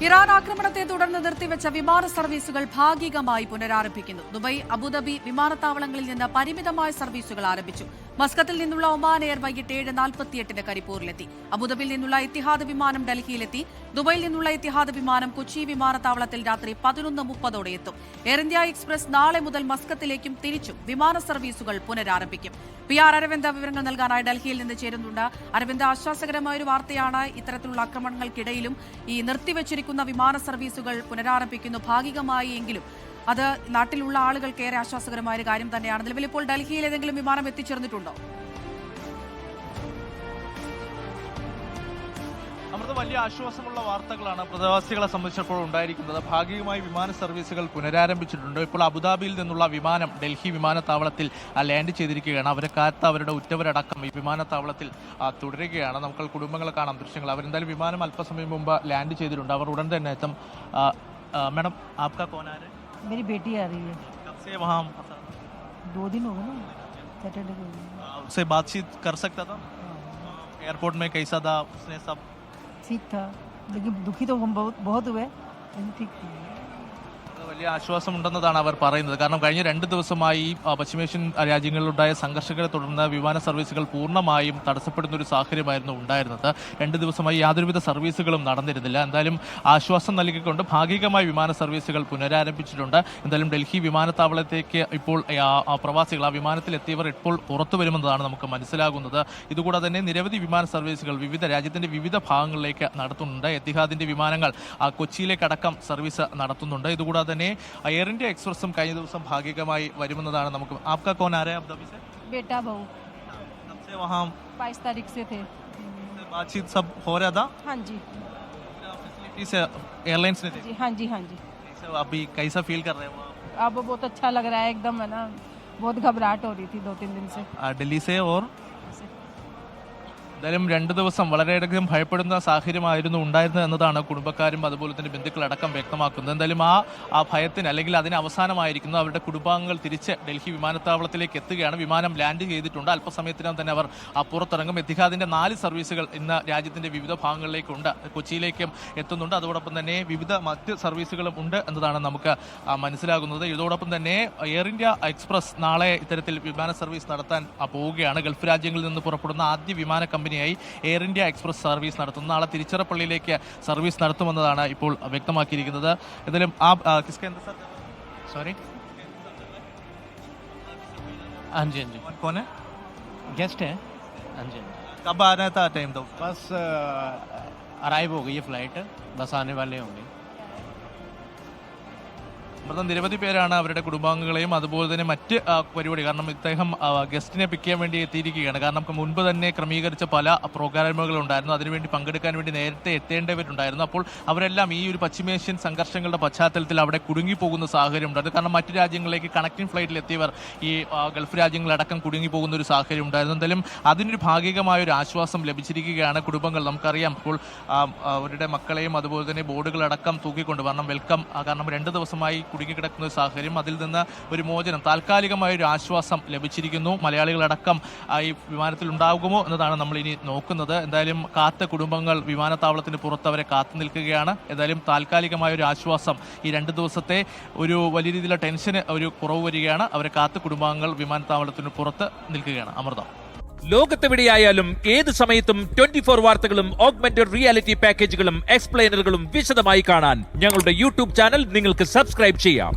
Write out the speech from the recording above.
Iran ആക്രമണത്തെ തുടർന്ന് നിർത്തിവെച്ച വിമാന സർവീസുകൾ ഭാഗികമായി പുനരാരംഭിക്കുന്നു. ദുബായ്, അബുദാബി വിമാനത്താവളങ്ങളിൽ നിന്ന് പരിമിതമായ സർവീസുകൾ ആരംഭിച്ചു. മസ്കത്തിൽ നിന്നുള്ള ഒമാൻ എയർ വൈകിട്ട് 7:48 കരിപ്പൂരിലെത്തി. അബുദാബിയിൽ നിന്നുള്ള ഇത്തിഹാദ് വിമാനം ഡൽഹിയിലെത്തി. ദുബായിൽ നിന്നുള്ള ഇത്തിഹാദ് വിമാനം കൊച്ചി വിമാനത്താവളത്തിൽ രാത്രി 11:30 എത്തും. എയർ ഇന്ത്യ എക്സ്പ്രസ് നാളെ മുതൽ മസ്കത്തിലേക്കും തിരിച്ചും വിമാന സർവീസുകൾ പുനരാരംഭിക്കും. PR അരവിന്ദ് വിവരങ്ങൾ നൽകാനായി ഡൽഹിയിൽ നിന്ന് ചേരുന്നുണ്ട്. അരവിന്ദ്, ആശ്വാസകരമായ ഒരു വാർത്തയാണ്. ഇത്തരത്തിലുള്ള ആക്രമണങ്ങൾക്കിടയിലും ഈ നിർത്തിവച്ചിരിക്കുന്ന വിമാന സർവീസുകൾ പുനരാരംഭിക്കുന്നു, ഭാഗികമായി എങ്കിലും. അത് നാട്ടിലുള്ള ആളുകൾക്ക് ഏറെ ആശ്വാസകരമായ ഒരു കാര്യം തന്നെയാണ്. നിലവിൽ ഇപ്പോൾ ഡൽഹിയിൽ ഏതെങ്കിലും വിമാനം എത്തിച്ചേർന്നിട്ടുണ്ടോ? അമൃത, വലിയ ആശ്വാസമുള്ള വാർത്തകളാണ് പ്രവാസികളെ സംബന്ധിച്ചിടത്തോളം ഉണ്ടായിരിക്കുന്നത്. ഭാഗികമായി വിമാന സർവീസുകൾ പുനരാരംഭിച്ചിട്ടുണ്ട്. ഇപ്പോൾ അബുദാബിയിൽ നിന്നുള്ള വിമാനം ഡൽഹി വിമാനത്താവളത്തിൽ ലാൻഡ് ചെയ്തിരിക്കുകയാണ്. അവരെ കാത്ത് അവരുടെ ഉറ്റവരടക്കം ഈ വിമാനത്താവളത്തിൽ തുടരുകയാണ്. നമുക്ക് കുടുംബങ്ങളെ കാണാം ദൃശ്യങ്ങൾ. അവരെന്തായാലും വിമാനം അല്പസമയം മുമ്പ് ലാൻഡ് ചെയ്തിട്ടുണ്ട്. അവർ ഉടൻ തന്നെ എത്തും. मैडम आपका कौन आ रहा है? मेरी बेटी आ रही है। कब से वहाँ 2 दिन हो गए ना, सैटरडे को। उससे बातचीत कर सकता था? एयरपोर्ट में कैसा था? उसने सब ठीक था, लेकिन दुखी तो हम बहुत हुए, लेकिन ठीक थी। വലിയ ആശ്വാസമുണ്ടെന്നതാണ് അവർ പറയുന്നത്. കാരണം കഴിഞ്ഞ 2 ദിവസമായി പശ്ചിമേഷ്യൻ രാജ്യങ്ങളിലുണ്ടായ സംഘർഷങ്ങളെ തുടർന്ന് വിമാന സർവീസുകൾ പൂർണ്ണമായും തടസ്സപ്പെടുന്ന ഒരു സാഹചര്യമായിരുന്നു ഉണ്ടായിരുന്നത്. 2 ദിവസമായി യാതൊരുവിധ സർവീസുകളും നടന്നിരുന്നില്ല. എന്തായാലും ആശ്വാസം നൽകിക്കൊണ്ട് ഭാഗികമായി വിമാന സർവീസുകൾ പുനരാരംഭിച്ചിട്ടുണ്ട്. എന്തായാലും ഡൽഹി വിമാനത്താവളത്തേക്ക് ഇപ്പോൾ പ്രവാസികൾ ആ വിമാനത്തിലെത്തിയവർ ഇപ്പോൾ പുറത്തു വരുമെന്നതാണ് നമുക്ക് മനസ്സിലാകുന്നത്. ഇതുകൂടാതെ തന്നെ നിരവധി വിമാന സർവീസുകൾ രാജ്യത്തിന്റെ വിവിധ ഭാഗങ്ങളിലേക്ക് നടത്തുന്നുണ്ട്. എത്തിഹാദിന്റെ വിമാനങ്ങൾ കൊച്ചിയിലേക്കടക്കം സർവീസ് നടത്തുന്നുണ്ട്. ഇതുകൂടാതെ തന്നെ എയർ ഇന്ത്യ എക്സ്പ്രസും കഴിഞ്ഞ ദിവസം ഭാഗികമായി വരുമെന്നതാണ് നമുക്ക്. आपका कौन आ रहा है अबुधाबी से? बेटा बहू। कब से वहाँ 22 तारीख से थे। बातचीत सब हो रहा था? हाँ जी, फैसिलिटी से एयरलाइंस ने जी हाँ जी, हाँ जी। अभी कैसा फील कर रहे हो? अब बहुत अच्छा लग रहा है एकदम, है ना। बहुत घबराहट हो रही थी 2-3 दिन से। दिल्ली से और എന്തായാലും 2 ദിവസം വളരെയധികം ഭയപ്പെടുന്ന സാഹചര്യമായിരുന്നു ഉണ്ടായിരുന്നത് എന്നതാണ് കുടുംബക്കാരും അതുപോലെ തന്നെ ബന്ധുക്കളടക്കം വ്യക്തമാക്കുന്നത്. എന്തായാലും ആ ഭയത്തിന് അല്ലെങ്കിൽ അതിന് അവസാനമായിരിക്കുന്നു. അവരുടെ കുടുംബാംഗങ്ങൾ തിരിച്ച് ഡൽഹി വിമാനത്താവളത്തിലേക്ക് എത്തുകയാണ്. വിമാനം ലാൻഡ് ചെയ്തിട്ടുണ്ട്. അല്പസമയത്തിനകം തന്നെ അവർ പുറത്തിറങ്ങും. എത്തിഹാദിന്റെ 4 സർവീസുകൾ ഇന്ന് രാജ്യത്തിന്റെ വിവിധ ഭാഗങ്ങളിലേക്കുണ്ട്. കൊച്ചിയിലേക്കും എത്തുന്നുണ്ട്. അതോടൊപ്പം തന്നെ വിവിധ മറ്റ് സർവീസുകളും ഉണ്ട് എന്നതാണ് നമുക്ക് മനസ്സിലാകുന്നത്. ഇതോടൊപ്പം തന്നെ എയർ ഇന്ത്യ എക്സ്പ്രസ് നാളെ ഇത്തരത്തിൽ വിമാന സർവീസ് നടത്താൻ പോവുകയാണ്. ഗൾഫ് രാജ്യങ്ങളിൽ നിന്ന് പുറപ്പെടുന്ന ആദ്യ വിമാന കമ്പനിയായി എയർ ഇന്ത്യ എക്സ്പ്രസ് സർവീസ് നടത്തുന്നു. നാളെ തിരുച്ചിറപ്പള്ളിയിലേക്ക് സർവീസ് നടത്തുമെന്നതാണ് ഇപ്പോൾ വ്യക്തമാക്കിയിരിക്കുന്നത്. എന്തായാലും सॉरी, हाँ जी, हाँ जी। कौन है? गेस्ट है। हाँ जी, कब आ रहा था टाइम? तो बस अराइव हो गई है फ्लाइट, बस आने वाले होंगे। നിരവധി പേരാണ് അവരുടെ കുടുംബാംഗങ്ങളെയും അതുപോലെ തന്നെ മറ്റ് പരിപാടി, കാരണം ഇദ്ദേഹം ഗസ്റ്റിനെ പിക്ക് ചെയ്യാൻ വേണ്ടി എത്തിയിരിക്കുകയാണ്. കാരണം നമുക്ക് മുൻപ് തന്നെ ക്രമീകരിച്ച പല പ്രോഗ്രാമുകളുണ്ടായിരുന്നു. അതിനുവേണ്ടി പങ്കെടുക്കാൻ വേണ്ടി നേരത്തെ എത്തേണ്ടവരുണ്ടായിരുന്നു. അപ്പോൾ അവരെല്ലാം ഈ ഒരു പശ്ചിമേഷ്യൻ സംഘർഷങ്ങളുടെ പശ്ചാത്തലത്തിൽ അവിടെ കുടുങ്ങിപ്പോകുന്ന സാഹചര്യം ഉണ്ടായിരുന്നു. കാരണം മറ്റു രാജ്യങ്ങളിലേക്ക് കണക്റ്റിംഗ് ഫ്ലൈറ്റിൽ എത്തിയവർ ഈ ഗൾഫ് രാജ്യങ്ങളടക്കം കുടുങ്ങിപ്പോകുന്ന ഒരു സാഹചര്യം ഉണ്ടായിരുന്നു. എന്തായാലും അതിനൊരു ഭാഗികമായ ഒരു ആശ്വാസം ലഭിച്ചിരിക്കുകയാണ് കുടുംബങ്ങൾ. നമുക്കറിയാം ഇപ്പോൾ അവരുടെ മക്കളെയും അതുപോലെ തന്നെ ബോർഡുകളടക്കം തൂക്കിക്കൊണ്ട് കാരണം വെൽക്കം, കാരണം 2 ദിവസമായി കുടുങ്ങിക്കിടക്കുന്ന ഒരു സാഹചര്യം, അതിൽ നിന്ന് ഒരു മോചനം, താൽക്കാലികമായ ഒരു ആശ്വാസം ലഭിച്ചിരിക്കുന്നു. മലയാളികളടക്കം ഈ വിമാനത്തിൽ ഉണ്ടാകുമോ എന്നതാണ് നമ്മൾ ഇനി നോക്കുന്നത്. എന്തായാലും കാത്ത കുടുംബങ്ങൾ വിമാനത്താവളത്തിന് പുറത്ത് അവരെ കാത്തു നിൽക്കുകയാണ്. എന്തായാലും താൽക്കാലികമായ ഒരു ആശ്വാസം, ഈ 2 ദിവസത്തെ ഒരു വലിയ രീതിയിലുള്ള ടെൻഷന് ഒരു കുറവ് വരികയാണ്. അവരെ കാത്ത കുടുംബാംഗങ്ങൾ വിമാനത്താവളത്തിന് പുറത്ത് നിൽക്കുകയാണ്. അമൃത, ലോകത്തെവിടെയായാലും ഏത് സമയത്തും 24 വാർത്തകളും ഓഗ്മെന്റഡ് റിയാലിറ്റി പാക്കേജുകളും എക്സ്പ്ലെയിനറുകളും വിശദമായി കാണാൻ ഞങ്ങളുടെ യൂട്യൂബ് ചാനൽ നിങ്ങൾക്ക് സബ്സ്ക്രൈബ് ചെയ്യാം.